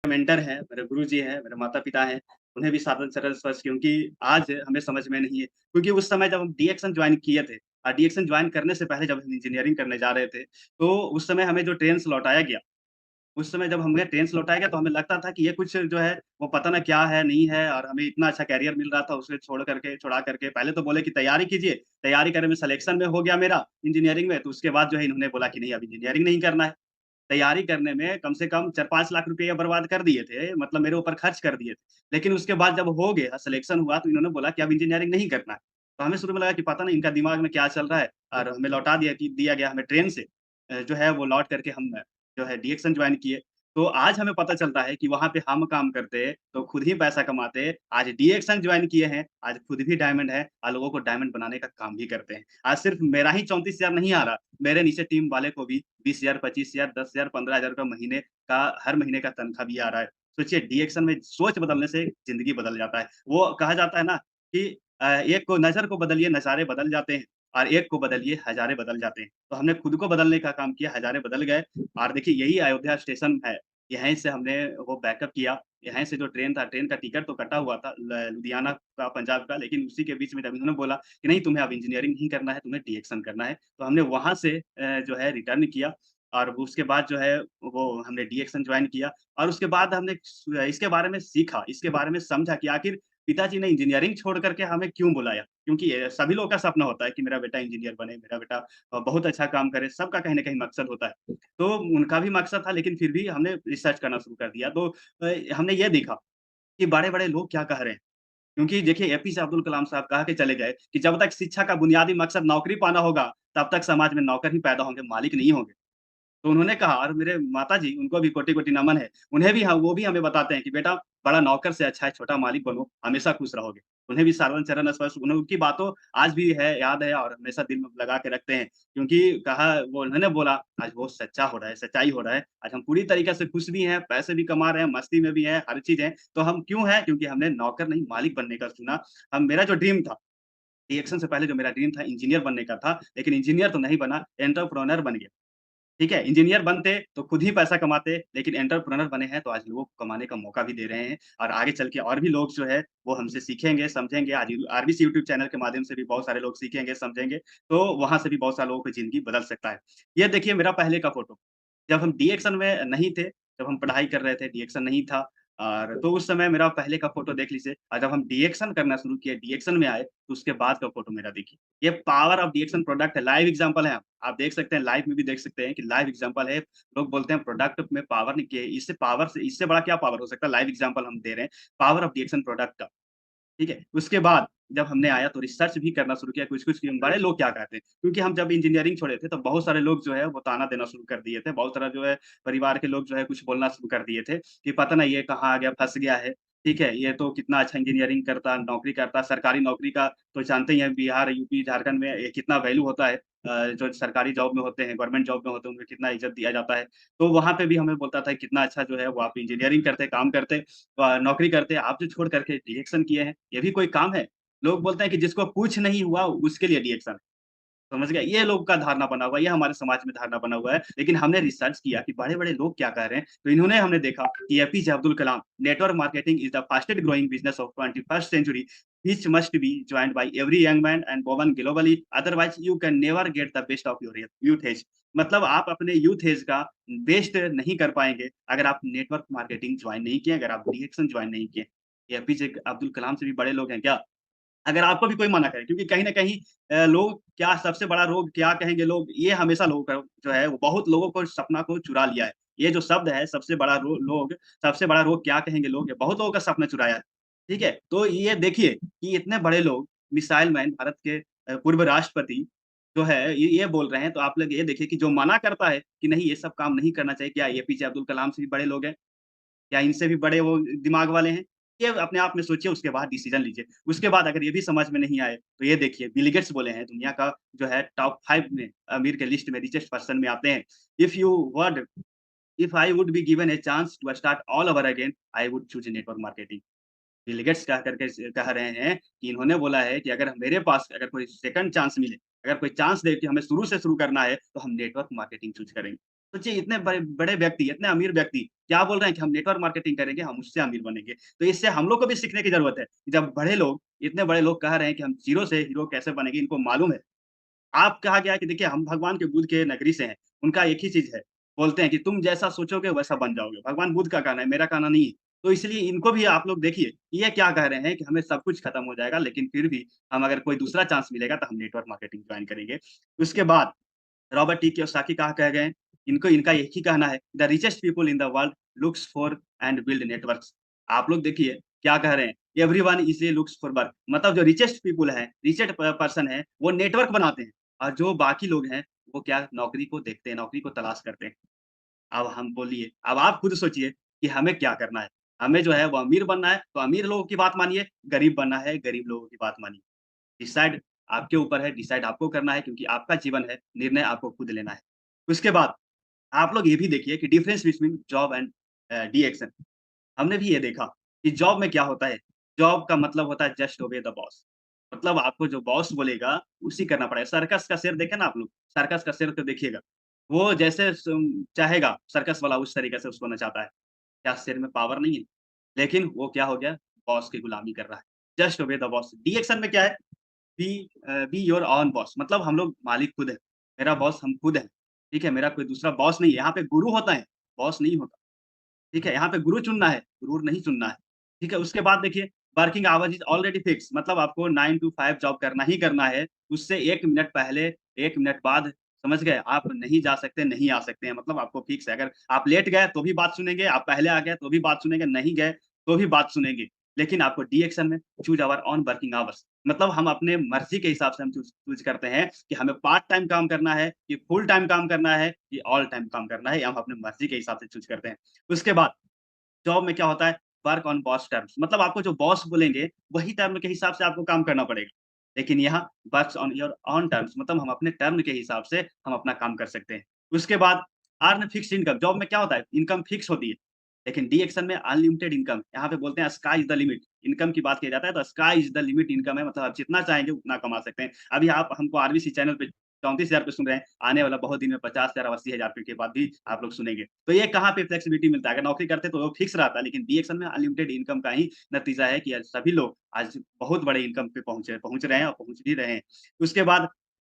Mentor हैं, मेरे गुरुजी हैं, मेरे माता-पिता हैं, उन्हें भी साधन सरल स्पर्श क्योंकि आज हमें समझ में नहीं है। क्योंकि उस समय जब हम डीएक्सन जॉइन किए थे डीएक्सन जॉइन करने से पहले जब हम इंजीनियरिंग करने जा रहे थे, तो उस समय हमें जो ट्रेन से लौटाया गया, उस समय जब हमें ट्रेन से लौटाया गया तो हमें लगता था कि ये कुछ जो है वो पता ना क्या है, नहीं है और हमें इतना अच्छा करियर मिल रहा था उसे छुड़ा करके पहले तो बोले कि तैयारी कीजिए, तैयारी करने में सिलेक्शन में हो गया मेरा इंजीनियरिंग में, तो उसके बाद जो है इन्होंने बोला कि नहीं अब इंजीनियरिंग नहीं करना है। तैयारी करने में कम से कम 4-5 लाख रुपए बर्बाद कर दिए थे, मतलब मेरे ऊपर खर्च कर दिए थे। लेकिन उसके बाद जब हो गया, सिलेक्शन हुआ तो इन्होंने बोला कि अब इंजीनियरिंग नहीं करना है। तो हमें शुरू में लगा कि पता नहीं इनका दिमाग में क्या चल रहा है और हमें लौटा दिया गया हमें ट्रेन से जो है वो लौट करके हम जो है डीएक्सन जॉइन किए। तो आज हमें पता चलता है कि वहाँ पे हम काम करते, तो खुद ही पैसा कमाते, आज डीएक्सन जॉइन किए हैं, आज खुद भी डायमंड है और लोगों को डायमंड बनाने का काम भी करते हैं। आज सिर्फ मेरा ही 34,000 नहीं आ रहा, मेरे नीचे टीम वाले को भी 20,000, 25,000, 10,000, 15,000 रुपए महीने का हर महीने का तनख्वाह भी आ रहा है। सोचिए डीएक्शन में सोच बदलने से ज़िंदगी बदल जाता है। वो कहा जाता है ना कि एक को नज़र को बदलिए नज़ारे बदल जाते हैं और एक को बदलिए हज़ारे बदल जाते हैं। तो हमने खुद को बदलने का काम किया, हज़ारे बदल गए और देखिए यही अयोध्या स्टेशन है। यहीं से हमने वो बैकअप किया, यहीं से जो ट्रेन था, ट्रेन का टिकट तो कटा हुआ था लुधियाना का, पंजाब का, लेकिन उसी के बीच में जब इन्होंने बोला कि नहीं तुम्हें अब इंजीनियरिंग नहीं करना है, तुम्हें डीएक्शन करना है। तो हमने वहाँ से जो है रिटर्न किया और उसके बाद जो है वो हमने डीएक्शन जॉइन किया और उसके बाद हमने इसके बारे में सीखा, इसके बारे में समझा कि आखिर पिताजी ने इंजीनियरिंग छोड़ कर के हमें क्यों बुलाया? क्योंकि सभी लोग का सपना होता है कि मेरा बेटा इंजीनियर बने, मेरा बेटा बहुत अच्छा काम करे, सबका कहीं न कहीं मकसद होता है। तो उनका भी मकसद था लेकिन फिर भी हमने रिसर्च करना शुरू कर दिया। तो हमने ये देखा कि बड़े-बड़े लोग क्या कह रहे हैं। क्योंकि देखिए एपीजे अब्दुल कलाम साहब कह के चले गए कि जब तक शिक्षा का बुनियादी मकसद नौकरी पाना होगा, तब तक समाज में नौकर ही पैदा होंगे, मालिक नहीं होंगे। तो उन्होंने कहा और मेरे माताजी उनको भी कोटि-कोटि नमन है। उन्हें भी वो भी हमें बताते हैं कि बेटा बड़ा नौकर से अच्छा है छोटा मालिक बनो, हमेशा खुश रहोगे। उन्हें भी साधारण चरण स्पर्श उनकी बातों आज भी है, याद है और हमेशा दिल में लगा के रखते हैं। क्योंकि कहा वो उन्होंने बोला आज वो सच्चा हो रहा है, सच्चाई हो रहा है। आज हम पूरी तरीके से खुश भी हैं, पैसे भी कमा रहे हैं, मस्ती में भी हैं, हर चीज़ है। तो हम क्यों हैं? क्योंकि हमने नौकर नहीं मालिक बनने का चुना। हम मेरा जो ड्रीम था, रिएक्शन से पहले जो मेरा ड्रीम था इंजीनियर बनने का था, लेकिन इंजीनियर तो नहीं बना, एंटरप्रेन्योर बन गया। ठीक है? इंजीनियर बनते तो खुद ही पैसा कमाते, लेकिन एंटरप्रेन्योर बने हैं तो आज लोगों को कमाने का मौका भी दे रहे हैं और आगे चल के और भी लोग जो है वो हमसे सीखेंगे, समझेंगे। आज आरबीसी यूट्यूब चैनल के माध्यम से भी बहुत सारे लोग सीखेंगे, समझेंगे, तो वहाँ से भी बहुत सारे लोगों की ज़िंदगी बदल सकता है। ये देखिए मेरा पहले का फ़ोटो, जब हम डीएक्शन में नहीं थे, जब हम पढ़ाई कर रहे थे, डीएक्शन नहीं था और तो उस समय मेरा पहले का फ़ोटो देख लीजिए और जब हम डीएक्शन करना शुरू किए, डीएक्शन में आए, तो उसके बाद का फ़ोटो मेरा देखिए। ये पावर ऑफ डीएक्शन प्रोडक्ट है, लाइव एग्ज़ाम्पल है। आप देख सकते हैं, लाइव में भी देख सकते हैं कि लाइव एग्ज़ाम्पल है। लोग बोलते हैं प्रोडक्ट में पावर नहीं, कि इससे बड़ा क्या पावर हो सकता है? लाइव एग्ज़ाम्पल हम दे रहे हैं, पावर ऑफ डीएक्शन प्रोडक्ट का। ठीक है? उसके बाद जब हमने आया तो रिसर्च भी करना शुरू किया कुछ-कुछ कि बड़े लोग क्या कहते हैं? क्योंकि हम जब इंजीनियरिंग छोड़े थे तो बहुत सारे लोग जो है वो ताना देना शुरू कर दिए थे। बहुत सारा जो है परिवार के लोग जो है कुछ बोलना शुरू कर दिए थे कि पता नहीं ये कहाँ आ गया, फँस गया है। ठीक है? ये तो कितना अच्छा इंजीनियरिंग करता, नौकरी करता, सरकारी नौकरी का तो जानते ही हैं बिहार, यूपी, झारखंड में ये कितना वैल्यू होता है। जो सरकारी जॉब में होते हैं, गवर्नमेंट जॉब में होते हैं, उनको कितना इज़्ज़त दिया जाता है। तो वहाँ पे भी हमें बोलता था कितना अच्छा जो है वो आप इंजीनियरिंग करते, काम करते नौकरी करते, आप जो छोड़ कर के डिरेक्शन किए हैं, ये भी कोई काम है? लोग बोलते हैं कि जिसको कुछ नहीं हुआ उसके लिए डिरेक्शन है। समझ गए? ये लोग का धारणा बना हुआ है, ये हमारे समाज में धारणा बना हुआ है। लेकिन हमने रिसर्च किया कि बड़े-बड़े लोग क्या कह रहे हैं, तो इन्होंने हमने देखा कि APJ Abdul Kalam, network marketing is the fastest growing business of 21st century, which must be joined by every young man and woman globally, otherwise you can never get the best of your youth age. मतलब आप अपने youth as का best नहीं कर पाएँगे, अगर आप network marketing join नहीं किए, अगर आप डिरेक्शन जॉइन नहीं किए। एपीजे अब्दुल कलाम से भी बड़े लोग हैं क्या? अगर आपको भी कोई मना करे क्योंकि कहीं न कहीं लोग क्या सबसे बड़ा रोग क्या कहेंगे लोग, ये हमेशा लोगों का जो है वो बहुत लोगों को सपना को चुरा लिया है। ये जो शब्द है सबसे बड़ा रोग क्या कहेंगे लोग, ये बहुत लोगों का सपना चुराया है। ठीक है? तो ये देखिए कि इतने बड़े लोग मिसाइल मैन भारत के पूर्व राष्ट्रपति जो है ये बोल रहे हैं, तो आप लोग ये देखिए कि जो मना करता है कि नहीं ये सब काम नहीं करना चाहिए, क्या एपीजे अब्दुल कलाम से भी बड़े लोग हैं? या इनसे भी बड़े वो दिमाग वाले हैं? ये अपने आप में सोचिए उसके बाद डिसीज़न लीजिए। उसके बाद अगर ये भी समझ में नहीं आए, तो ये देखिए बिल गेट्स बोले हैं दुनिया का जो है टॉप 5 में अमीर के लिस्ट में रिचेस्ट पर्सन में आते हैं। If you word if I would be given a chance to start all over again, I would choose network marketing. Bill Gates कह रहे हैं कि इन्होंने बोला है कि अगर मेरे पास अगर कोई सेकंड चांस मिले, अगर कोई चांस दे कि हमें शुरू से शुरू करना है, तो हम नेटवर्क मार्केटिंग चूज़ करेंगे। सोचिए इतने बड़े बड़े व्यक्ति, इतने अमीर व्यक्ति क्या बोल रहे हैं कि हम नेटवर्क मार्केटिंग करेंगे, हम उससे अमीर बनेंगे। तो इससे हम लोग को भी सीखने की ज़रूरत है। जब बड़े लोग, इतने बड़े लोग कह रहे हैं कि हम ज़ीरो से हीरो कैसे बनेंगे, इनको मालूम है। आप कहा गया है कि देखिए हम भगवान के बुद्ध के नगरी से हैं, उनका एक ही चीज़ है, बोलते हैं कि तुम जैसा सोचोगे वैसा बन जाओगे। भगवान बुद्ध का कहना है, मेरा कहना नहीं है। तो इसलिए इनको भी आप लोग देखिए, ये क्या कह रहे हैं कि हमें सब कुछ खत्म हो जाएगा, लेकिन फिर भी हम अगर कोई दूसरा चांस मिलेगा तो हम नेटवर्क मार्केटिंग जॉइन करेंगे। उसके बाद रॉबर्ट टी कियोसाकी कहा कह गए हैं, इनको इनका एक ही कहना है, the richest people in the world looks for and build networks. आप लोग देखिए क्या कह रहे हैं, everyone is looks for work मतलब जो रिचेस्ट पीपल हैं, रिचेस्ट पर्सन हैं, वो नेटवर्क बनाते हैं और जो बाकी लोग हैं, वो क्या नौकरी को देखते हैं, नौकरी को तलाश करते हैं। अब हम बोलिए, अब आप खुद सोचिए कि हमें क्या करना है? हमें जो है वो अमीर बनना है, तो अमीर लोगों की बात मानिए, गरीब बनना है, गरीब लोगों की बात मानिए। डिसाइड आपके ऊपर है, डिसाइड आपको करना है क्योंकि आपका जीवन है, निर्णय आपको खुद लेना है। उसके बाद आप लोग ये भी देखिए कि difference between job and D-action. हमने भी ये देखा कि जॉब में क्या होता है, जॉब का मतलब होता है जस्ट ओबे द बॉस। मतलब आपको जो बॉस बोलेगा, उसी करना पड़ेगा। सर्कस का शेर देखे ना आप लोग, सर्कस का शेर तो देखिएगा। वो जैसे चाहेगा सर्कस वाला उस तरीके से उसको नचाता है। क्या शेर में पावर नहीं है? लेकिन वो क्या हो गया, बॉस की गुलामी कर रहा है। Just obey the boss. D-action में क्या है, बी योर ओन बॉस मतलब हम लोग मालिक खुद हैं। मेरा बॉस हम खुद हैं, ठीक है? मेरा कोई दूसरा बॉस नहीं है। यहाँ पे गुरु होता है, बॉस नहीं होता, ठीक है? यहाँ पे गुरु चुनना है, गुरूर नहीं चुनना है, ठीक है? उसके बाद देखिए working hours is already fix मतलब आपको 9 टू 5 जॉब करना ही करना है। उससे 1 मिनट पहले, 1 मिनट बाद समझ गए? आप नहीं जा सकते, नहीं आ सकते हैं मतलब आपको फिक्स है। अगर आप लेट गए तो भी बात सुनेंगे, आप पहले आ गए तो भी बात सुनेंगे, नहीं गए तो भी बात सुनेंगे। लेकिन आपको डी एक्शन में choose our own working hours मतलब हम अपने मर्ज़ी के हिसाब से हम चूज़ चूज़ करते हैं कि हमें पार्ट टाइम काम करना है, कि फुल टाइम काम करना है, कि ऑल टाइम काम करना है, ये हम अपनी मर्ज़ी के हिसाब से चूज़ करते हैं। उसके बाद जॉब में क्या होता है वर्क ऑन बॉस टर्म्स मतलब आपको जो बॉस बोलेंगे, वही टर्म के हिसाब से आपको काम करना पड़ेगा। लेकिन यहाँ works on your own terms मतलब हम अपने टर्म के हिसाब से हम अपना काम कर सकते हैं। उसके बाद अर्न फिक्स्ड इनकम जॉब में क्या होता है इनकम फिक्स होती है। लेकिन डी एक्शन में अनलिमिटेड इनकम यहाँ पे बोलते हैं sky is the limit income की बात किया जाता है तो sky is the limit income है मतलब आप जितना चाहेंगे उतना कमा सकते हैं। अभी आप हमको आरबीसी चैनल पे 34,000 पे सुन रहे हैं, आने वाला बहुत दिन में 50,000 और 80,000 के बाद भी आप लोग सुनेंगे। तो ये कहाँ पे फ्लेक्सिबिलिटी मिलता है? अगर नौकरी करते तो वो फिक्स रहता है, लेकिन डी एक्शन में अनलिमिटेड इनकम का ही नतीजा है कि आज सभी लोग आज बहुत बड़े इनकम पे पहुँच रहे हैं और पहुँच भी रहे हैं। उसके बाद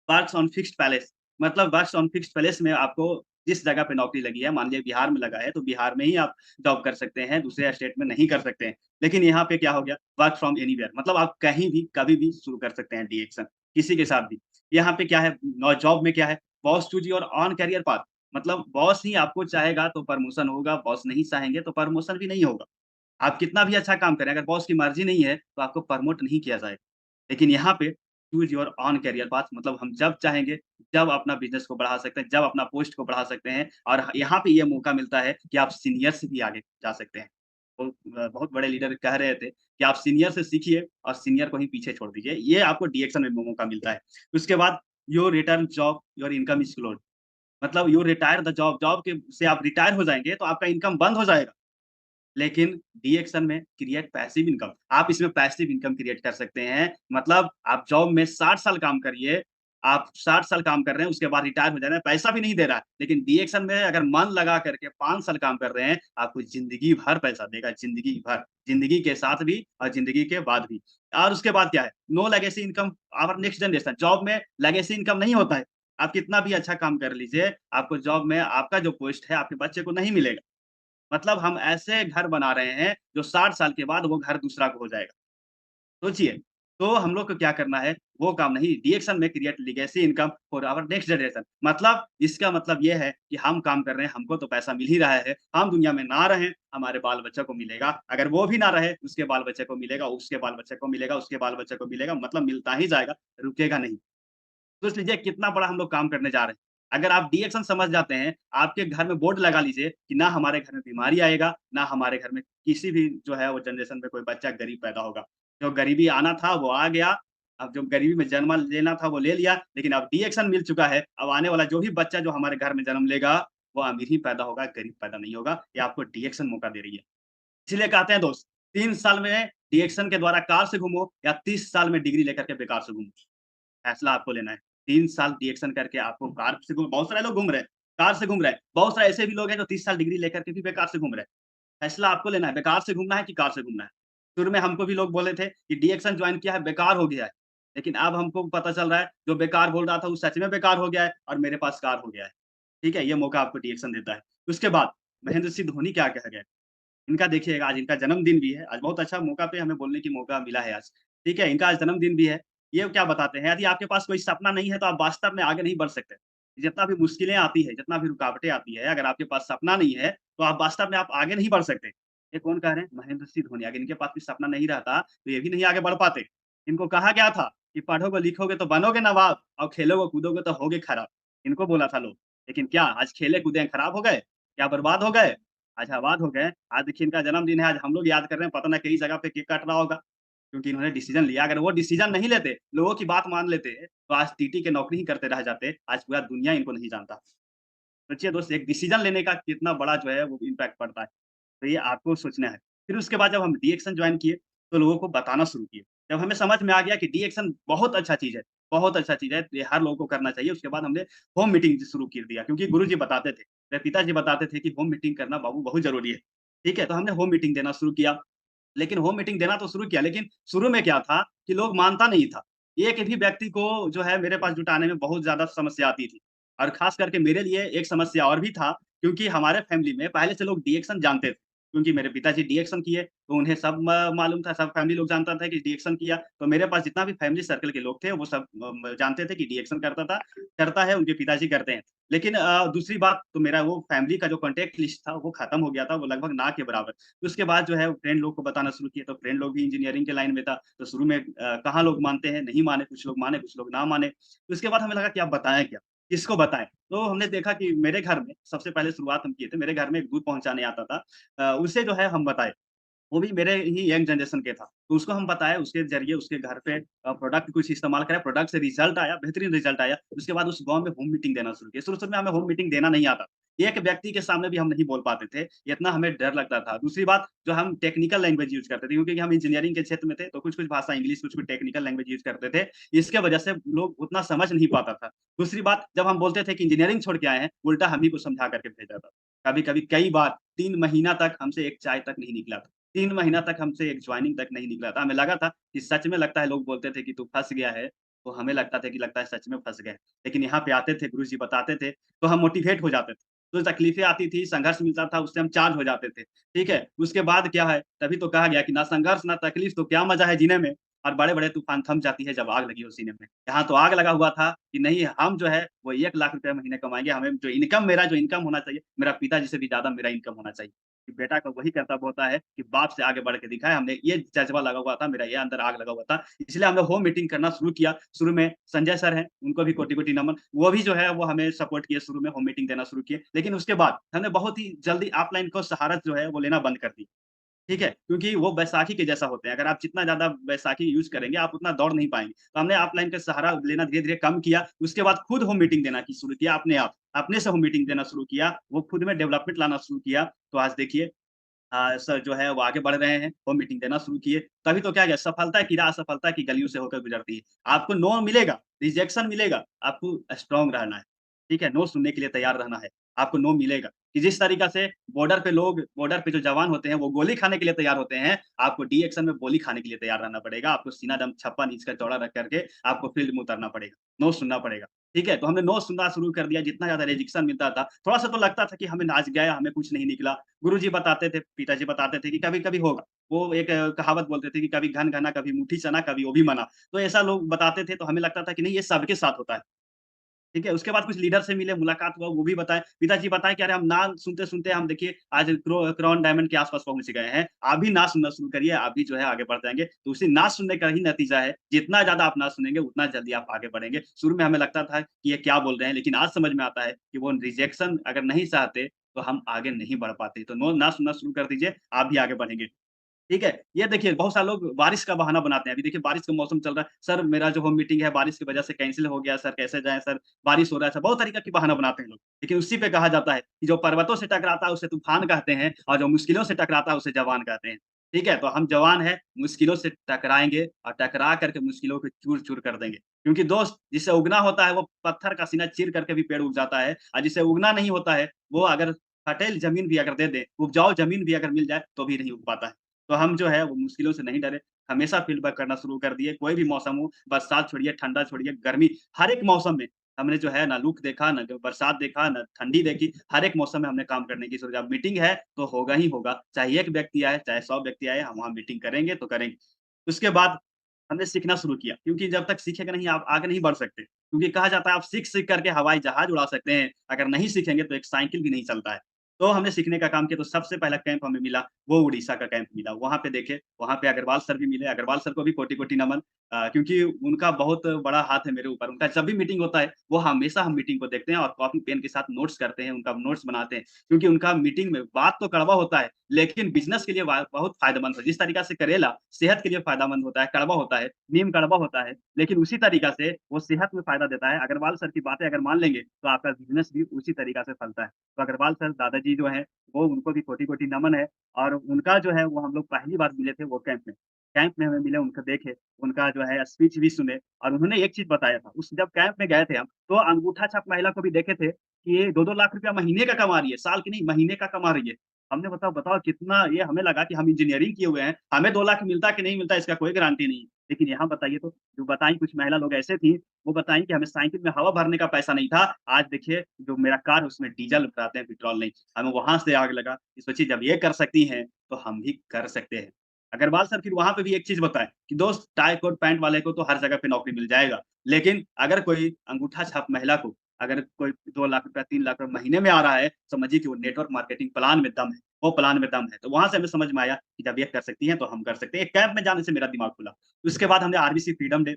वर्क्स ऑन फिक्स्ड पैलेस मतलब वर्क्स ऑन फिक्स्ड पैलेस में आपको जिस जगह पे नौकरी लगी है, मान लीजिए बिहार में लगा है, तो बिहार में ही आप जॉब कर सकते हैं, दूसरे स्टेट में नहीं कर सकते हैं। लेकिन यहाँ पे क्या हो गया वर्क फ्रॉम एनीवेयर मतलब आप कहीं भी, कभी भी शुरू कर सकते हैं डी एक्शन, किसी के साथ भी। यहाँ पे क्या है नौ जॉब में क्या है boss choose your on career path मतलब बॉस ही आपको चाहेगा तो प्रमोशन होगा, बॉस नहीं चाहेंगे तो प्रमोशन भी नहीं होगा। आप कितना भी अच्छा काम करें, अगर बॉस की मर्ज़ी नहीं है, तो आपको प्रमोट नहीं किया जाएगा। लेकिन यहाँ पे choose your own career path मतलब हम जब चाहेंगे, जब अपना बिज़नेस को बढ़ा सकते हैं, जब अपना पोस्ट को बढ़ा सकते हैं और यहाँ पे ये मौका मिलता है कि आप सीनियर से भी आगे जा सकते हैं। तो बहुत बड़े लीडर कह रहे थे कि आप सीनियर से सीखिए और सीनियर को ही पीछे छोड़ दीजिए। ये आपको डी-एक्शन में मौका मिलता है। उसके बाद your return job, your income is close मतलब you retire the job, job के से आप रिटायर हो जाएँगे, तो आपका इनकम बंद हो जाएगा। लेकिन डी-एक्शन में क्रिएट पैसिव इनकम, आप इसमें पैसिव इनकम क्रिएट कर सकते हैं। मतलब आप जॉब में 60 साल काम करिए, आप 60 साल काम कर रहे हैं, उसके बाद रिटायर हो जा रहे हैं, पैसा भी नहीं दे रहा है। लेकिन डी-एक्शन में अगर मन लगा करके 5 साल काम कर रहे हैं, आपको ज़िंदगी भर पैसा देगा, ज़िंदगी भर। ज़िंदगी के साथ भी और ज़िंदगी के बाद भी। और उसके बाद क्या है, no legacy income our next generation, job में लेगेसी इनकम नहीं होता है। आप कितना भी अच्छा काम कर लीजिए, आपको जॉब में आपका जो पोस्ट है, आपके बच्चे को नहीं मिलेगा। मतलब हम ऐसे घर बना रहे हैं, जो 60 साल के बाद वो घर दूसरा को हो जाएगा। सोचिए, तो हम लोग को क्या करना है, वो काम नहीं, डी-एक्शन में create legacy income for our next generation. मतलब इसका मतलब ये है कि हम काम कर रहे हैं, हमको तो पैसा मिल ही रहा है, हम दुनिया में ना रहें, हमारे बाल-बच्चे को मिलेगा। अगर वो भी ना रहे, उसके बाल-बच्चे को मिलेगा, उसके बाल-बच्चे को मिलेगा, उसके बाल-बच्चे को मिलेगा, मतलब मिलता ही जाएगा, रुकेगा नहीं। सोच लीजिए कितना बड़ा हम लोग काम करने जा रहे हैं। अगर आप डी-एक्शन समझ जाते हैं, आपके घर में बोर्ड लगा लीजिए कि ना हमारे घर में बीमारी आएगा, ना हमारे घर में किसी भी जो है वो जनरेशन में कोई बच्चा गरीब पैदा होगा। जो गरीबी आना था वो आ गया, अब जो गरीबी में जन्म लेना था वो ले लिया, लेकिन अब डी-एक्शन मिल चुका है, अब आने वाला जो भी बच्चा जो हमारे घर में जन्म लेगा, वो अमीर ही पैदा होगा, गरीब पैदा नहीं होगा। ये आपको डी-एक्शन मौका दे रही है। इसीलिए कहते हैं दोस्त, 3 साल में डी-एक्शन के द्वारा कार से घूमो या 30 साल में डिग्री लेकर के बेकार से घूमो। फैसला आपको लेना है। 3 साल डी-एक्शन करके आपको कार से घूम बहुत सारे लोग घूम रहे हैं। कार से घूम रहे हैं। बहुत सारे ऐसे भी लोग हैं जो 30 साल डिग्री लेकर के भी बेकार से घूम रहे हैं। फैसला आपको लेना है, बेकार से घूमना है कि कार से घूमना है। शुरू में हमको भी लोग बोले थे कि डीएक्सन जॉइन किया है, बेकार हो गया है। लेकिन अब हमको पता चल रहा है, जो बेकार बोल रहा था, वो सच में बेकार हो गया है और मेरे पास कार हो गया है। ठीक है? ये मौका आपको डीएक्सन देता है। उसके बाद महेंद्र सिंह धोनी क्या कह गए। इनका देखिएगा आज इनका जन्मदिन भी है। आज बहुत अच्छा मौका पे हमें बोलने की मौका मिला है आज। ठीक है? इनका आज जन्मदिन भी है। ये क्या बताते हैं, यदि आपके पास कोई सपना नहीं है, तो आप वास्तव में आगे नहीं बढ़ सकते। जितना भी मुश्किलें आती है, जितना भी रुकावटें आती है, अगर आपके पास सपना नहीं है, तो आप वास्तव में आप आगे नहीं बढ़ सकते। ये कौन कह रहे हैं? महेंद्र सिंह धोनी। अगर इनके पास भी सपना नहीं रहता, तो ये भी नहीं आगे बढ़ पाते। इनको कहा गया था कि पढ़ोगे, लिखोगे तो बनोगे नवाब और खेलोगे, कूदोगे तो होगे खराब। इनको बोला था लोग। लेकिन क्या आज खेले कूदे खराब हो गए? क्या बर्बाद हो गए? आज आबाद हो गए। आज देखिए इनका जन्मदिन है, आज हम लोग याद कर रहे हैं, पता ना कई जगह पे केक कट रहा होगा, क्योंकि इन्होंने डिसीज़न लिया। अगर वो डिसीज़न नहीं लेते, लोगों की बात मान लेते, तो आज टीटी की नौकरी ही करते रह जाते। आज पूरा दुनिया इनको नहीं जानता। सोचिए दोस्त, एक डिसीज़न लेने का कितना बड़ा जो है वो इम्पैक्ट पड़ता है। तो ये आपको सोचना है। फिर उसके बाद जब हम डी-एक्शन जॉइन किए, तो लोगों को बताना शुरू किए। जब हमें समझ में आ गया कि डी-एक्शन बहुत अच्छा चीज़ है, बहुत अच्छा चीज़ है, ये हर लोगों को करना चाहिए। उसके बाद हमने होम मीटिंग शुरू कर दिया, क्योंकि गुरुजी बताते थे, मेरे पिताजी बताते थे कि होम मीटिंग करना बाबू बहुत ज़रूरी है। ठीक है? तो हमने होम मीटिंग देना शुरू किया। लेकिन होम मीटिंग देना तो शुरू किया, लेकिन शुरू में क्या था कि लोग मानता नहीं था। एक भी व्यक्ति को जो है मेरे पास जुटाने में बहुत ज़्यादा समस्या आती थी। और ख़ास करके मेरे लिए एक समस्या और भी था, क्योंकि हमारे फैमिली में पहले से लोग डी-एक्शन जानते थे। क्योंकि मेरे पिताजी डी-एक्शन किए, तो उन्हें सब म मालूम था, सब फैमिली लोग जानता था कि डी-एक्शन किया। तो मेरे पास जितना भी फैमिली सर्कल के लोग थे, वो सब जानते थे कि डी-एक्शन करता है, उनके पिताजी करते हैं। लेकिन दूसरी बात, तो मेरा वो फैमिली का जो कॉन्टैक्ट लिस्ट था, वो खत्म हो गया था, वो लगभग ना के बराबर। उसके बाद जो है फ्रेंड लोग को बताना शुरू किए, तो फ्रेंड लोग भी इंजीनियरिंग के लाइन में था, तो शुरू में कहाँ लोग मानते हैं, नहीं माने, कुछ लोग ना माने। तो उसके बाद हमें लगा कि अब बताएँ क्या? किसको बताएँ? तो हमने देखा कि मेरे घर में सबसे पहले शुरुआत हम किए थे, मेरे घर में एक दूध पहुँचाने आता था। उसे जो है हम बताए। वो भी मेरे ही यंग जनरेशन के था। तो उसको हम बताए, उसके ज़रिए उसके घर पे प्रोडक्ट कुछ इस्तेमाल करा, प्रोडक्ट से रिज़ल्ट आया, बेहतरीन रिज़ल्ट आया। उसके बाद उस गाँव में होम मीटिंग देना शुरू किया। शुरू-शुरू में हमें होम मीटिंग देना नहीं आता। एक व्यक्ति के सामने भी हम नहीं बोल पाते थे, इतना हमें डर लगता था। दूसरी बात, जो हम टेक्निकल लैंग्वेज यूज़ करते थे, क्योंकि हम इंजीनियरिंग के क्षेत्र में थे, तो कुछ-कुछ भाषा इंग्लिश, कुछ-कुछ टेक्निकल लैंग्वेज यूज़ करते थे। इसके वजह से लोग उतना समझ नहीं पाता था। दूसरी बात, जब हम बोलते थे कि इंजीनियरिंग छोड़ के आए हैं, उल्टा हम ही को समझा कर के भेजा था। कभी-कभी कई बार 3 महीना तक हमसे एक चाय तक नहीं निकला था। 3 महीना तक हमसे एक जॉइनिंग तक नहीं निकला था। हमें लगा था कि सच में लगता है, लोग बोलते थे कि तू फँस गया है, तो हमें लगता था कि लगता है सच में फँस गए। लेकिन यहाँ पे आते थे, गुरुजी बताते थे, तो हम मोटिवेट हो जाते थे। जो तकलीफ़ें आती थी, संघर्ष मिलता था, उससे हम चार्ज हो जाते थे। ठीक है? उसके बाद क्या है, तभी तो कहा गया कि ना संघर्ष ना तकलीफ़, तो क्या मज़ा है जीने में। और बड़े-बड़े तूफ़ान थम जाती है जब आग लगी हो सीने में। यहाँ तो आग लगा हुआ था कि नहीं, हम जो है वो 1 लाख रुपए महीने कमाएँगे। हमें जो इनकम होना चाहिए, मेरा पिताजी से भी ज़्यादा मेरा इनकम होना चाहिए। कि बेटा का वही कर्तव्य होता है कि बाप से आगे बढ़ के दिखाए। हमने ये जज़्बा लगा हुआ था, मेरा ये अंदर आग लगा हुआ था। इसलिए हमने होम मीटिंग करना शुरू किया। शुरू में संजय सर हैं, उनको भी कोटि-कोटि नमन। वो भी जो है वो हमें सपोर्ट किए, शुरू में होम मीटिंग देना शुरू किए। लेकिन उसके बाद हमने बहुत ही जल्दी ऑफलाइन को सहारा जो है वो लेना बंद कर दी। ठीक है? क्योंकि वो बैसाखी के जैसा होते हैं। अगर आप जितना ज़्यादा बैसाखी यूज़ करेंगे, आप उतना दौड़ नहीं पाएँगे। तो हमने ऑफलाइन का सहारा लेना धीरे-धीरे कम किया। उसके बाद खुद होम मीटिंग देना की शुरू किया अपने आप। अपने से होम मीटिंग देना शुरू किया। वो खुद में डेवलपमेंट लाना शुरू किया। तो आज देखिए सर जो है वो आगे बढ़ रहे हैं, वो मीटिंग देना शुरू किए। तभी तो क्या है, सफलता की राह असफलता की गलियों से होकर गुज़रती है। आपको नो मिलेगा, रिजेक्शन मिलेगा, आपको स्ट्रॉन्ग रहना है। ठीक है? नो सुनने के लिए तैयार रहना है। आपको नो मिलेगा, कि जिस तरीक़ा से बॉर्डर पे जो जवान होते हैं, वो गोली खाने के लिए तैयार होते हैं, आपको डी एक्शन में गोली खाने के लिए तैयार रहना पड़ेगा। आपको सीना दम 56 इंच का चौड़ा रख कर के आपको फील्ड में उतरना पड़ेगा। नो सुनना पड़ेगा। ठीक है? तो हमने नो सुनना शुरू कर दिया। जितना ज़्यादा रिजेक्शन मिलता था, थोड़ा-सा तो लगता था कि हमें आज गया, हमें कुछ नहीं निकला। गुरुजी बताते थे, पिताजी बताते थे कि कभी-कभी होगा। वो एक कहावत बोलते थे कि कभी घन घना, कभी मुठी चना, कभी वो भी मना। तो ऐसा लोग बताते थे, तो हमें लगता था कि नहीं, ये सबके साथ होता है। ठीक है? उसके बाद कुछ लीडर से मिले, मुलाकात हुआ, वो भी बताए। पिताजी बताए कि अरे हम ना सुनते-सुनते हम देखिए आज क्राउन डायमंड के आस-पास पहुँच गए हैं। आप भी ना सुनना शुरू करिए, आप भी जो है आगे बढ़ जाएँगे। तो उसी ना सुनने का ही नतीजा है, जितना ज़्यादा आप ना सुनेंगे, उतना जल्दी आप आगे बढ़ेंगे। शुरू में हमें लगता था कि ये क्या बोल रहे हैं, लेकिन आज समझ में आता है कि वो रिजेक्शन अगर नहीं सहते, तो हम आगे नहीं बढ़ पाते। तो नो ना सुनना शुरू कर दीजिए, आप भी आगे बढ़ेंगे। ठीक है? ये देखिए बहुत सारे लोग बारिश का बहाना बनाते हैं। अभी देखिए बारिश का मौसम चल रहा है। सर मेरा जो होम मीटिंग है बारिश की वजह से कैंसल हो गया सर, कैसे जाएँ सर? बारिश हो रहा है सर। बहुत तरीक़ा की बहाना बनाते हैं लोग। लेकिन उसी पे कहा जाता है कि जो पर्वतों से टकराता है उसे तूफ़ान कहते हैं और जो मुश्किलों से टकराता है उसे जवान कहते हैं। ठीक है? तो हम जवान हैं, मुश्किलों से टकराएँगे और टकरा कर के मुश्किलों को चूर-चूर कर देंगे। क्योंकि दोस्त जिससे उगना होता है वो पत्थर का सीना चीर करके भी पेड़ उग जाता है और जिसे उगना नहीं होता है, वो अगर फर्टाइल ज़मीन भी अगर दे दें, उपजाऊ ज़मीन भी अगर मिल जाए, तो भी नहीं उग पाता है। तो हम जो है वो मुश्किलों से नहीं डरे, हमेशा फील्ड वर्क करना शुरू कर दिए, कोई भी मौसम हो, बरसात छोड़िए, ठंडा छोड़िए, गर्मी, हर एक मौसम में हमने जो है ना लूप देखा, ना जो बरसात देखा, ना ठंडी देखी, हर एक मौसम में हमने काम करने की सोचा। मीटिंग है, तो होगा ही होगा, चाहे 1 व्यक्ति आए, चाहे 100 व्यक्ति आए, हम वहाँ मीटिंग करेंगे तो करेंगे। उसके बाद हमने सीखना शुरू किया, क्योंकि जब तक सीखेंगे नहीं आप आगे नहीं बढ़ सकते। क्योंकि कहा जाता है आप सीख-सीख करके हवाई जहाज उड़ा सकते हैं, अगर नहीं सीखेंगे तो एक साइकिल भी नहीं चलता है। तो हमने सीखने का काम किया तो सबसे पहला कैंप हमें मिला, वो उड़ीसा का कैंप मिला। वहाँ पे देखे, वहाँ पे अग्रवाल सर भी मिले, अग्रवाल सर को भी कोटि-कोटि नमन क्योंकि उनका बहुत बड़ा हाथ है मेरे ऊपर। उनका जब भी मीटिंग होता है, वो हमेशा हम मीटिंग को देखते हैं और कॉपी पेन के साथ नोट्स करते हैं, उनका नोट्स बनाते हैं। क्योंकि उनका मीटिंग में बात तो कड़वा होता है, लेकिन बिज़नेस के लिए बहुत फ़ायदेमंद है। जिस तरीक़ा से करेला सेहत के लिए फ़ायदेमंद होता है, कड़वा होता है, नीम कड़वा होता है, लेकिन उसी तरीक़ा से वो सेहत में फ़ायदा देता है। अग्रवाल सर की बातें अगर मान लेंगे, तो आपका बिज़नेस भी उसी तरीक़ा से फलता है। तो अग्रवाल सर दादाजी जो हैं, वो उनको भी कोटि-कोटि नमन है और उनका जो है वो हम लोग पहली बार मिले थे वो कैंप में। कैंप में हमें मिले, उनको देखे, उनका जो है स्पीच भी सुने और उन्होंने एक चीज़ बताया था, उस जब कैंप में गए थे हम, तो अंगूठा छाप महिला को भी देखे थे कि ये 2-2 लाख रुपया महीने का कमा रही है, साल की नहीं महीने का कमा रही है। हमने बताओ बताओ कितना ये हमें लगा कि हम इंजीनियरिंग किए हुए हैं, हमें 2 लाख मिलता कि नहीं मिलता इसका कोई गारंटी नहीं। लेकिन यहाँ बताइए तो, जो बताई कुछ महिला लोग ऐसे थी, वो बताई कि हमें साइकिल में हवा भरने का पैसा नहीं था, आज देखिए जो मेरा कार है उसमें डीज़ल भराते हैं, पेट्रोल नहीं। हमें वहाँ से आग लगा कि सोचिए जब ये कर सकती हैं, तो हम भी कर सकते हैं। अग्रवाल सर फिर वहाँ पे भी एक चीज़ बताए कि दोस्त टाई कोट पैंट वाले को तो हर जगह पे नौकरी मिल जाएगा। लेकिन अगर कोई अंगूठा छाप महिला को अगर कोई 2 लाख रुपया 3 लाख रुपया महीने में आ रहा है, समझिए कि वो नेटवर्क मार्केटिंग प्लान में दम है, वो प्लान में दम है। तो वहाँ से हमें समझ में आया कि जब ये कर सकती हैं, तो हम कर सकते हैं। एक कैंप में जाने से मेरा दिमाग खुला। उसके बाद हमने आरबीसी फ्रीडम डे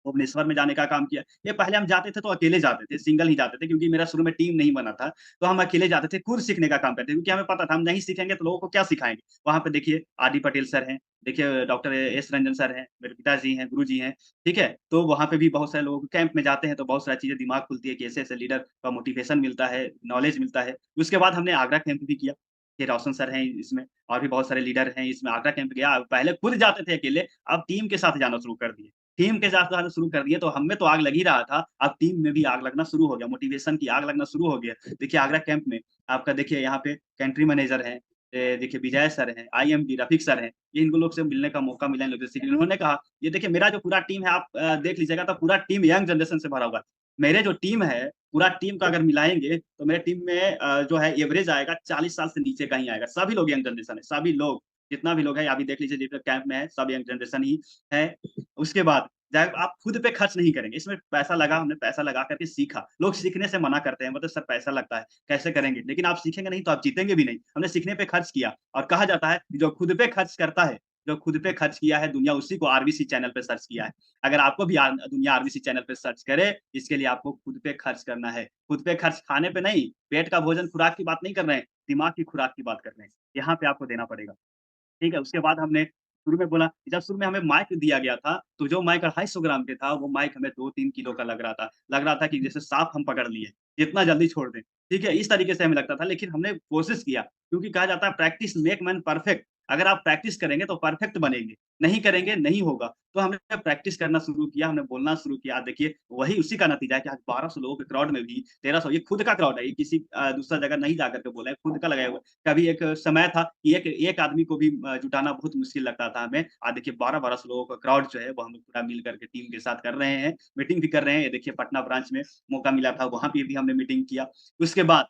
भुवनेश्वर में जाने का काम किया। ये पहले हम जाते थे तो अकेले जाते थे, सिंगल ही जाते थे क्योंकि मेरा शुरू में टीम नहीं बना था। तो हम अकेले जाते थे, खुद सीखने का काम करते थे क्योंकि हमें पता था हम नहीं सीखेंगे तो लोगों को क्या सिखाएँगे। वहाँ पे देखिए आर.डी. पटेल सर हैं, देखिए डॉक्टर एस रंजन सर हैं, मेरे पिताजी हैं, गुरुजी हैं, ठीक है? तो वहाँ पे भी बहुत सारे लोग कैंप में जाते हैं तो बहुत सारी चीज़ें दिमाग खुलती है कि ऐसे-ऐसे लीडर का मोटिवेशन मिलता है, नॉलेज मिलता है। उसके बाद हमने आगरा कैंप भी किया। ये रोशन सर हैं इसमें और भी बहुत सारे लीडर हैं इसमें आगरा कैंप गया। पहले खुद जाते थे अकेले, अब टीम के साथ जाना शुरू कर दिए। टीम के साथ जाना शुरू कर दिए तो हम में तो आग लग ही रहा था, अब टीम में भी आग लगना शुरू हो गया, मोटिवेशन की आग लगना शुरू हो गया। देखिए आगरा कैंप में आपका देखिए यहाँ पे कंट्री मैनेजर हैं, देखिए विजय सर हैं, आईएमडी रफीक सर हैं, ये इनको लोग से मिलने का मौका मिला इन लोगों से। इन्होंने कहा, "ये देखिए मेरा जो पूरा टीम है आप देख लीजिएगा तो पूरा टीम यंग जनरेशन से भरा हुआ है। मेरे जो टीम है, पूरा टीम का अगर मिलाएँगे तो मेरे टीम में जो है एवरेज आएगा 40 साल से नीचे का ही आएगा। सभी लोग यंग जनरेशन है, सभी लोग, जितना भी लोग हैं अभी देख लीजिए जितने कैंप में है, सब यंग जनरेशन ही है। उसके बाद जब आप खुद पे खर्च नहीं करेंगे, इसमें पैसा लगा हमने पैसा लगा कर के सीखा। लोग सीखने से मना करते हैं, बोलते हैं सर पैसा लगता है, कैसे करेंगे? लेकिन आप सीखेंगे नहीं तो आप जीतेंगे भी नहीं। हमने सीखने पे खर्च किया और कहा जाता है कि जो खुद पे खर्च करता है, जो खुद पे खर्च किया है दुनिया उसी को आरबीसी चैनल पे सर्च किया है। अगर आपको भी दुनिया आरबीसी चैनल पे सर्च करे, इसके लिए आपको खुद पे खर्च करना है। खुद पे खर्च खाने पे नहीं, पेट का भोजन खुराक की बात नहीं कर रहे हैं, दिमाग की खुराक की बात कर रहे हैं। यहाँ पे आपको देना पड़ेगा। ठीक है, उसके बाद हमने शुरू में बोला जब शुरू में हमें माइक दिया गया था, तो जो माइक 250 ग्राम के था, वो माइक हमें 2-3 किलो का लग रहा था। लग रहा था कि जैसे साँप हम पकड़ लिए, जितना जल्दी छोड़ दें, ठीक है? इस तरीके से हमें लगता था, लेकिन हमने कोशिश किया, क्योंकि कहा जाता है प्रैक्टिस मेक मैन परफेक्ट। अगर आप प्रैक्टिस करेंगे तो परफेक्ट बनेंगे, नहीं करेंगे नहीं होगा। तो हमने प्रैक्टिस करना शुरू किया, हमने बोलना शुरू किया। देखिए, वही उसी का नतीजा है कि आज 1200 लोगों के क्राउड में भी 1300 ये खुद का क्राउड है, ये किसी दूसरा जगह नहीं जाकर के बोला है, खुद का लगाया हुआ है। कभी एक समय था कि एक एक आदमी को भी जुटाना बहुत मुश्किल लगता था हमें। आज देखिए 12-1200 लोगों का क्राउड जो है वो हम लोग पूरा मिल करके टीम के साथ कर रहे हैं, मीटिंग भी कर रहे हैं। ये देखिए पटना ब्रांच में मौका मिला था, वहाँ पे भी हमने मीटिंग किया। उसके बाद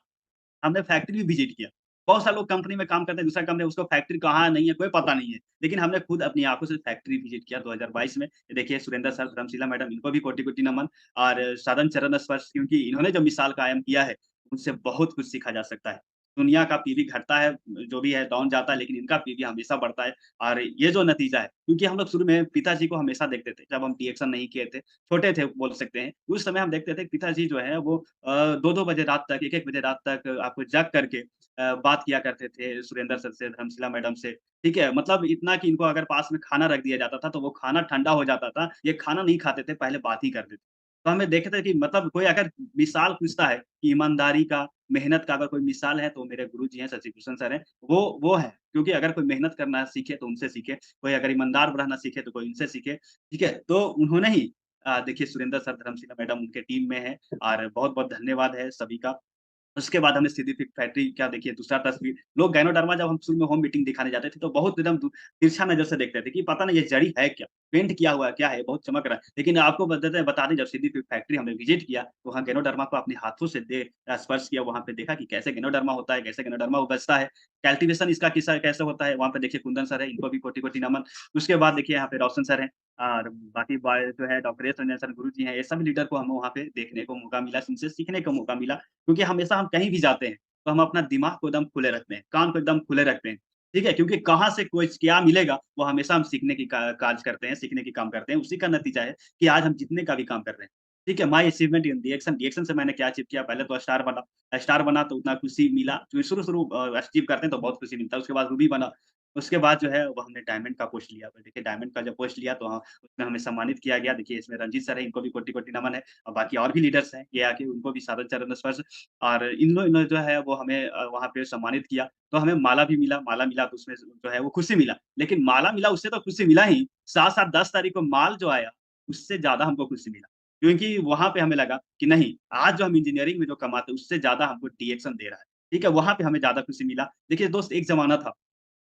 हमने फैक्ट्री भी विज़िट किया। बहुत सारे लोग कंपनी में काम करते हैं, दूसरा कंपनी उसको फैक्ट्री कहाँ नहीं है, कोई पता नहीं है। लेकिन हमने खुद अपनी आँखों से फैक्ट्री विज़िट किया 2022 में। ये देखिए सुरेंद्र सर, धर्मशिला मैडम इनको भी कोटि-कोटि नमन और साधन चरण स्पर्श क्योंकि इन्होंने जो मिसाल कायम किया है, उनसे बहुत कुछ सीखा जा सकता है। दुनिया का पीवी घटता है, जो भी है डाउन जाता है, लेकिन इनका पीवी हमेशा बढ़ता है और ये जो नतीजा है क्योंकि हम लोग शुरू में पिताजी को हमेशा देखते थे, जब हम डी-एक्शन नहीं किए थे, छोटे थे बोल सकते हैं। उस समय हम देखते थे पिताजी जो है वो 2-2 बजे रात तक, 1-1 बजे रात तक आपको जग करके बात किया करते थे सुरेंद्र सर से, धर्मशिला मैडम से, ठीक है? मतलब इतना कि इनको अगर पास में खाना रख दिया जाता था, तो वो खाना ठंडा हो जाता था। ये खाना नहीं खाते थे, पहले बात ही करते थे। तो हमें देखते थे कि मतलब कोई अगर मिसाल पूछता है कि ईमानदारी का, मेहनत का अगर कोई मिसाल है, तो मेरे गुरुजी हैं, शशि भूषण सर हैं, वो हैं। क्योंकि अगर कोई मेहनत करना सीखे, तो उनसे सीखे। कोई अगर ईमानदार रहना सीखे, तो कोई उनसे सीखे, ठीक है? तो उन्होंने ही देखिए सुरेंद्र सर, धर्मशिला मैडम उनके टीम में हैं और बहुत-बहुत धन्यवाद है सभी का। उसके बाद हमने सिद्धि फिग फैक्ट्री का देखिए दूसरा तस्वीर लोग गैनोडर्मा जब हम शुरू में होम मीटिंग दिखाने जाते थे, तो बहुत एकदम तिरछा नज़र से देखते थे कि पता नहीं ये जड़ी है क्या? पेंट किया हुआ है, क्या है? बहुत चमक रहा है। लेकिन आपको बता दें जब सिद्धि फिग फैक्ट्री हमने विज़िट किया, तो वहाँ गैनोडर्मा को अपने हाथों से स्पर्श किया, वहाँ पे देखा कि कैसे गैनोडर्मा होता है, कैसे गैनोडर्मा उपजता है, कल्टीवेशन इसका किसा कैसे होता है, वहाँ पे देखिए कुंदन सर हैं, इनको भी कोटि-कोटि नमन। उसके बाद देखिए यहाँ पे रोशन सर हैं और बाकी जो है डॉक्टर एस रंजन सर गुरुजी हैं, ये सभी लीडर को हमें वहाँ पे देखने को मौका मिला, इनसे सीखने को मौका मिला। क्योंकि हमेशा हम कहीं भी जाते हैं, तो हम अपना दिमाग को एकदम खुले रखते हैं, कान को एकदम खुले रखते हैं, ठीक है? क्योंकि कहाँ से कोई क्या मिलेगा, वो हमेशा हम सीखने की का काज करते हैं, सीखने की काम करते हैं। उसी का नतीजा है कि आज हम जितने का भी काम कर रहे हैं, ठीक है? My achievement in reaction, reaction से मैंने क्या अचीव किया, पहले तो स्टार बना तो उतना खुशी मिला, क्योंकि शुरू-शुरू अचीव करते हैं तो बहुत खुशी मिलता है। उसके बाद रूबी बना, उसके बाद जो है वो हमने डायमंड का पोस्ट लिया। तो देखिए डायमंड का जब पोस्ट लिया तो उसमें हमें सम्मानित किया गया। देखिए इसमें रंजीत सर हैं, इनको भी कोटि-कोटि नमन है और बाकी और भी लीडर्स हैं, ये आके उनको भी सादर चरण स्पर्श और इन लोग जो है वो हमें वहाँ पे सम्मानित किया, तो हमें माला मिला तो उसमें जो है वो खुशी मिला। लेकिन माला मिला उससे तो खुशी मिला ही, साथ-साथ 10 तारीख को माल जो आया, उससे ज़्यादा हमको खुशी मिला। क्योंकि वहाँ पे हमें लगा कि नहीं, आज जो हम इंजीनियरिंग में जो कमाते हैं, उससे ज़्यादा हमको डीएक्शन दे रहा है। ठीक है? वहाँ पे हमें ज़्यादा खुशी मिला। देखिए दोस्त एक ज़माना था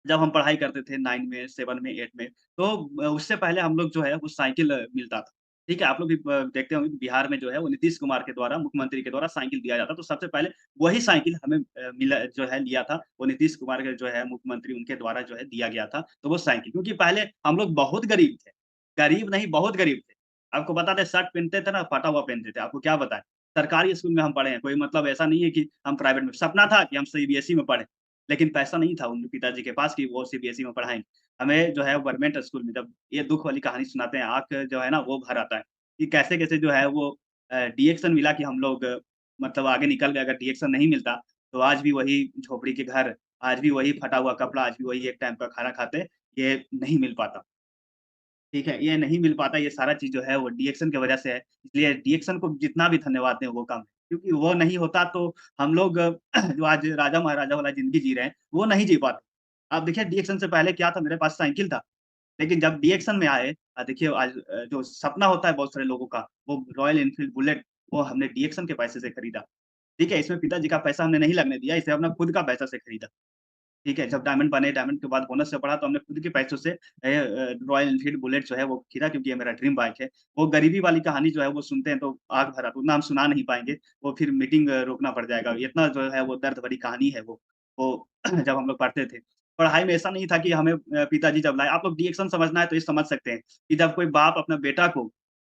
जब हम पढ़ाई करते थे 9 में, 7 में, 8 में, तो उससे पहले हम लोग जो है वो साइकिल मिलता था। ठीक है? आप लोग भी देखते होंगे कि बिहार में जो है वो नीतीश कुमार के द्वारा मुख्यमंत्री के द्वारा साइकिल दिया जाता। तो सबसे पहले वही साइकिल हमें मिला जो है लिया था, वो नीतीश कुमार के जो है मुख्यमंत्री उनके द्वारा जो है दिया गया था। तो वो साइकिल क्योंकि पहले हम लोग बहुत गरीब थे। गरीब नहीं बहुत गरीब थे। आपको बता दें शर्ट पहनते थे ना फटा हुआ पहनते थे। आपको क्या बताएँ? सरकारी स्कूल में हम पढ़े हैं। कोई मतलब ऐसा नहीं है कि हम प्राइवेट में सपना था कि हम सीबीएसई में पढ़ें। लेकिन पैसा नहीं था उनके पिताजी के पास कि वो सीबीएसई में पढ़ाएँ। हमें जो है गवर्नमेंट स्कूल में जब ये दुःख वाली कहानी सुनाते हैं, आँख जो है ना वो भर आता है, कि कैसे-कैसे जो है वो डीएक्शन मिला कि हम लोग मतलब आगे निकल गए। अगर डीएक्शन नहीं मिलता, तो आज भी वही झोपड़ी के घर, आज भी वही फटा हुआ कपड़ा, आज भी वही एक टाइम का खाना खाते, ये नहीं मिल पाता। ठीक है? ये नहीं मिल पाता, ये सारा चीज़ जो है वो डीएक्शन की वजह से है। इसलिए डीएक्शन को जितना भी धन्यवाद दें वो कम है। क्योंकि वो नहीं होता तो हम लोग जो आज राजा-महाराजा वाला ज़िंदगी जी रहे हैं, वो नहीं जी पाते। आप देखिए डीएक्शन से पहले क्या था मेरे पास साइकिल था, लेकिन जब डीएक्शन में आए देखिए आज जो सपना होता है बहुत सारे लोगों का, वो रॉयल एनफील्ड बुलेट, वो हमने डीएक्शन के पैसे से खरीदा। ठीक है? इसमें पिताजी का पैसा हमने नहीं लगने दिया, इसे अपना खुद का पैसा से खरीदा। ठीक है, जब डायमंड बने, डायमंड के बाद बोनस से बढ़ा तो हमने खुद के पैसों से रॉयल एनफील्ड बुलेट जो है वो खरीदा क्योंकि ये मेरा ड्रीम बाइक है। वो गरीबी वाली कहानी जो है वो सुनते हैं तो आग भर आता है, उतना हम सुना नहीं पाएँगे, वो फिर मीटिंग रोकना पड़ जाएगा। इतना जो है वो दर्द भरी कहानी है वो जब हम लोग पढ़ते थे। पढ़ाई में ऐसा नहीं था कि हमें पिताजी जब लाए आप लोग डीएक्शन समझना है तो ये समझ सकते हैं, कि जब कोई बाप अपना बेटा को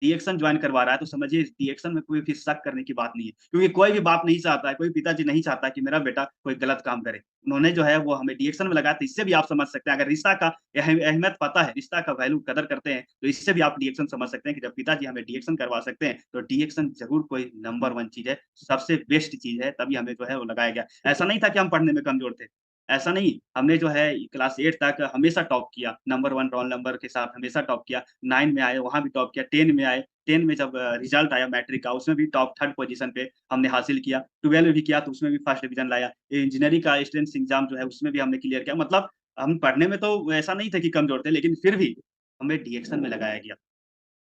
डीएक्शन जॉइन करवा रहा है तो समझिए डीएक्शन में कोई फिर शक करने की बात नहीं है। क्योंकि कोई भी बाप नहीं चाहता है, कोई पिताजी नहीं चाहता कि मेरा बेटा कोई गलत काम करे। उन्होंने जो है वो हमें डीएक्शन में लगाया तो इससे भी आप समझ सकते हैं अगर रिश्ता का अहमियत पता है, रिश्ता का वैल्यू कदर करते हैं, तो इससे भी आप डीएक्शन समझ सकते हैं कि जब पिताजी हमें डीएक्शन करवा सकते हैं, तो डीएक्शन ज़रूर कोई नंबर 1 चीज़ है, सबसे बेस्ट चीज़ है, तभी हमें जो है वो लगाया गया। ऐसा नहीं था कि हम पढ़ने में कमज़ोर थे, ऐसा नहीं, हमने जो है क्लास 8 तक हमेशा टॉप किया, नंबर 1 रोल नंबर के साथ हमेशा टॉप किया, 9 में आए वहाँ भी टॉप किया, 10 में आए, 10 में जब रिज़ल्ट आया मैट्रिक का उसमें भी टॉप 3rd पोज़ीशन पे हमने हासिल किया, 12 में भी किया तो उसमें भी फर्स्ट डिवीज़न लाया। इंजीनियरिंग का एंट्रेंस एग्ज़ाम जो है उसमें भी हमने क्लियर किया मतलब हम पढ़ने में तो ऐसा नहीं था कि कमज़ोर थे लेकिन फिर भी हमें डीएक्शन में लगाया गया।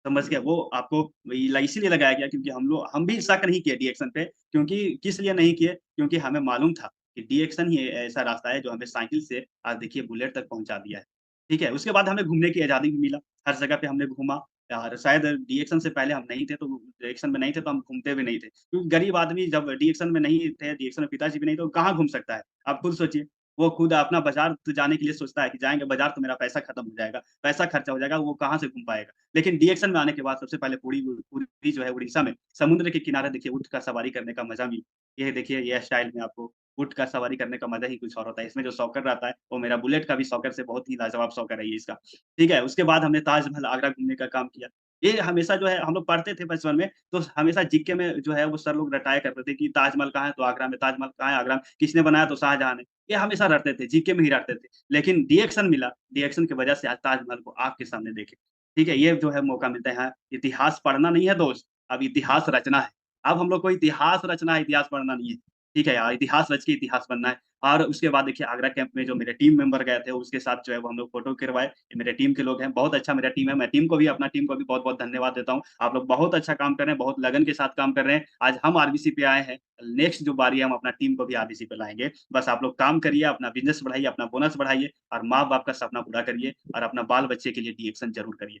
समझ गए? वो आपको इसीलिए लगाया गया क्योंकि हम भी शक नहीं किए डीएक्शन पे क्योंकि किस लिए नहीं किए? क्योंकि हमें मालूम था कि डीएक्शन ही ऐसा रास्ता है जो हमें साइकिल से आज देखिए बुलेट तक पहुँचा दिया है। ठीक है? उसके बाद हमें घूमने की आज़ादी भी मिला। हर जगह पे हमने घूमा और शायद डीएक्शन से पहले हम नहीं थे तो डीएक्शन में नहीं थे तो हम घूमते भी नहीं थे। क्योंकि गरीब आदमी जब डीएक्शन में नहीं थे, डीएक्शन में पिताजी भी नहीं तो कहाँ घूम सकता है? आप खुद सोचिए। वो खुद अपना बाज़ार तो जाने के लिए सोचता है कि जाएँगे बाज़ार तो मेरा पैसा खत्म हो जाएगा, पैसा खर्चा हो जाएगा, वो कहाँ से घूम पाएगा? लेकिन डीएक्शन में आने के बाद सबसे पहले पुरी जो है उड़ीसा में समुद्र के किनारे देखिए ऊँट का सवारी करने का मज़ा भी ये देखिए ये स्टाइल में आपको ऊँट का सवारी करने का मज़ा ही कुछ और होता है। इसमें जो शॉकर रहता है, वो मेरा बुलेट का भी शॉकर से बहुत ही लाजवाब शॉकर है ये इसका। ठीक है? उसके बाद हमने ताजमहल आगरा घूमने का काम किया। ये हमेशा जो है हम लोग पढ़ते थे बचपन में, तो हमेशा जीके में जो है वो सर लोग रटाया करते थे कि ताजमहल कहाँ है? तो आगरा में, ताजमहल कहाँ है? आगरा में। किसने बनाया? तो शाहजहाँ ने। ये हमेशा रटते थे, जीके में ही रटते थे। लेकिन डीएक्शन मिला, डीएक्शन की वजह से आज ताजमहल को आँख के सामने देखे। ठीक है? ये जो है मौका मिलता है हाँ, इतिहास पढ़ना नहीं है दोस्त, अब इतिहास रचना है। अब हम लोग को इतिहास रचना है, इतिहास पढ़ना नहीं है। ठीक है यार, इतिहास रच के इतिहास बनना है। और उसके बाद देखिए आगरा कैंप में जो मेरे टीम मेंबर गए थे, उसके साथ जो है वो हम लोग फ़ोटो खिंचवाए। ये मेरे टीम के लोग हैं, बहुत अच्छा मेरा टीम है। मैं अपना टीम को भी बहुत-बहुत धन्यवाद देता हूँ। आप लोग बहुत अच्छा काम कर रहे हैं, बहुत लगन के साथ काम कर रहे हैं। आज हम आरबीसी पे आए हैं, नेक्स्ट जो बारी है हम अपना टीम को भी आरबीसी पे लाएँगे। बस आप लोग काम करिए, अपना बिज़नेस बढ़ाइए, अपना बोनस बढ़ाइए और माँ-बाप का सपना पूरा करिए और अपना बाल-बच्चे के लिए डी एक्शन ज़रूर करिए।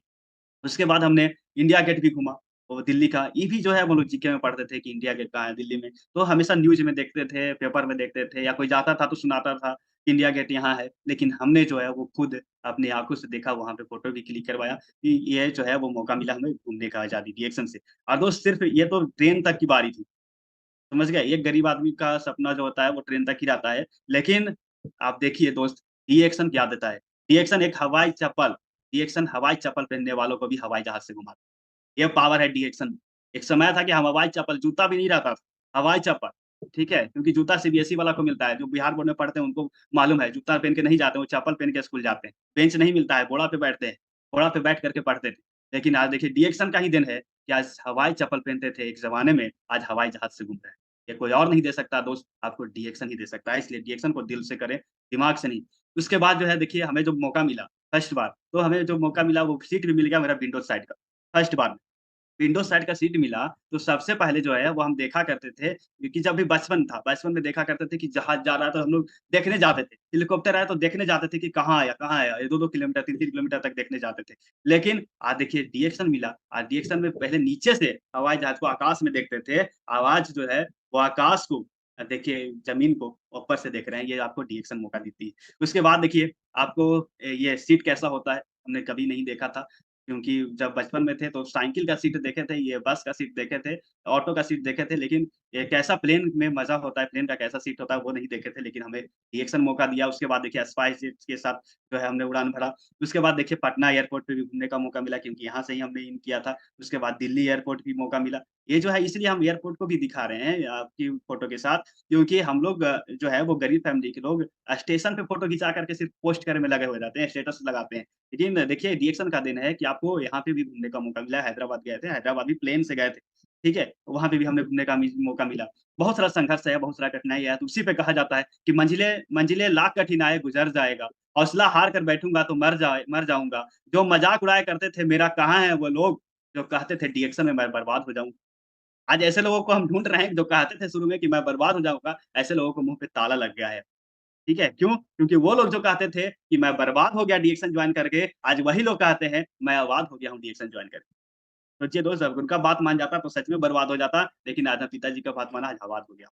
उसके बाद हमने इंडिया गेट भी घूमा, वो दिल्ली का। ये भी जो है वो लोग जीके में पढ़ते थे कि इंडिया गेट कहाँ है दिल्ली में। तो हमेशा न्यूज़ में देखते थे, पेपर में देखते थे या कोई जाता था तो सुनाता था, कि इंडिया गेट यहाँ है। लेकिन हमने जो है वो खुद अपनी आँखों से देखा, वहाँ पे फ़ोटो भी क्लिक करवाया कि ये जो है वो मौका मिला हमें घूमने का आज़ादी रिएक्शन से। और दोस्त सिर्फ़ ये तो ट्रेन तक की बारी थी, समझ गए? एक गरीब आदमी का सपना जो होता है वो ट्रेन तक ही रहता है। लेकिन आप देखिए दोस्त, रिएक्शन क्या देता है? रिएक्शन एक हवाई चप्पल रिएक्शन हवाई चप्पल पहनने वालों को भी हवाई जहाज़ से घुमाता है। ये पावर है डीएक्शन। एक समय था कि हम हवाई चप्पल जूता भी नहीं रहता था, हवाई चप्पल, ठीक है? क्योंकि जूता सीबीएसई वाला को मिलता है, जो बिहार बोर्ड में पढ़ते हैं उनको मालूम है, जूता पहन के नहीं जाते, वो चप्पल पहन के स्कूल जाते हैं। बेंच नहीं मिलता है, घोड़ा पे बैठते हैं, घोड़ा पे बैठ कर के पढ़ते थे। लेकिन आज देखिए डीएक्शन का ही दिन है कि आज हवाई चप्पल पहनते थे एक ज़माने में, आज हवाई जहाज़ से घूम रहे हैं। ये कोई और नहीं दे सकता दोस्त, आपको डीएक्शन ही दे सकता है, इसलिए डीएक्शन को दिल से करें, दिमाग से नहीं। उसके बाद जो है देखिए हमें जो मौका मिला, फर्स्ट बार, तो हमें जो मौका मिला वो सीट भी मिल गया मेरा विंडो साइड का, फर्स्ट बार। विंडो साइड का सीट मिला, तो सबसे पहले जो है वो हम देखा करते थे क्योंकि जब भी बचपन था, बचपन में देखा करते थे कि जहाज जा रहा है तो हम लोग देखने जाते थे। हेलीकॉप्टर आया तो देखने जाते थे कि कहाँ आया, कहाँ आया? ये 2-2 किलोमीटर, 3-3 किलोमीटर तक देखने जाते थे। लेकिन आज देखिए डीएक्शन मिला, आज डीएक्शन में पहले नीचे से हवाई जहाज को आकाश में देखते थे, अब आज जो है वो आकाश को देखिए ज़मीन को ऊपर से देख रहे हैं, ये आपको डीएक्शन मौका देती है। उसके बाद देखिए आपको ये सीट कैसा होता है, हमने कभी नहीं देखा था। क्योंकि जब बचपन में थे तो साइकिल का सीट देखे थे, ये बस का सीट देखे थे, ऑटो का सीट देखे थे, लेकिन ये कैसा प्लेन में मज़ा होता है, प्लेन का कैसा सीट होता है वो नहीं देखे थे, लेकिन हमें रिएक्शन मौका दिया। उसके बाद देखिए स्पाइस जेट के साथ जो है हमने उड़ान भरा। उसके बाद देखिए पटना एयरपोर्ट पे भी घूमने का मौका मिला क्योंकि यहाँ से ही हमने इन किया था। उसके बाद दिल्ली एयरपोर्ट भी मौका मिला। ये जो है इसलिए हम एयरपोर्ट को भी दिखा रहे हैं आपकी फ़ोटो के साथ क्योंकि हम लोग जो है वो गरीब फैमिली के लोग स्टेशन पे फ़ोटो खिंचा कर के सिर्फ़ पोस्ट करने में लगे हुए रहते हैं, स्टेटस लगाते हैं। लेकिन देखिए रिएक्शन का दिन है कि आपको यहाँ पे भी घूमने का मौका मिला, हैदराबाद गए थे, हैदराबाद भी प्लेन से गए थे, ठीक है? वहाँ पे भी हमें घूमने का मौका मिला। बहुत सारा संघर्ष है, बहुत सारा कठिनाई है, तो उसी पे कहा जाता है कि मंजिलें मंजिलें लाख कठिनाई गुज़र जाएगा, हौसला हार कर बैठूँगा तो मर जाऊँगा, जो मज़ाक उड़ाया करते थे मेरा कहाँ है वो लोग, जो कहते थे रिएक्शन में मैं बर्बाद हो जाऊँ। आज ऐसे लोगों को हम ढूँढ रहे हैं जो कहते थे शुरू में कि मैं बर्बाद हो जाऊँगा, ऐसे लोगों को मुँह पे ताला लग गया है। ठीक है? क्यों? क्योंकि वो लोग जो कहते थे कि मैं बर्बाद हो गया डीएक्शन जॉइन करके, आज वही लोग कहते हैं मैं आबाद हो गया हूँ डीएक्शन जॉइन करके। सोचिए दोस्त अगर उनका बात मान जाता तो सच में बर्बाद हो जाता, लेकिन आज मैं पिताजी का बात माना आज आबाद हो गया।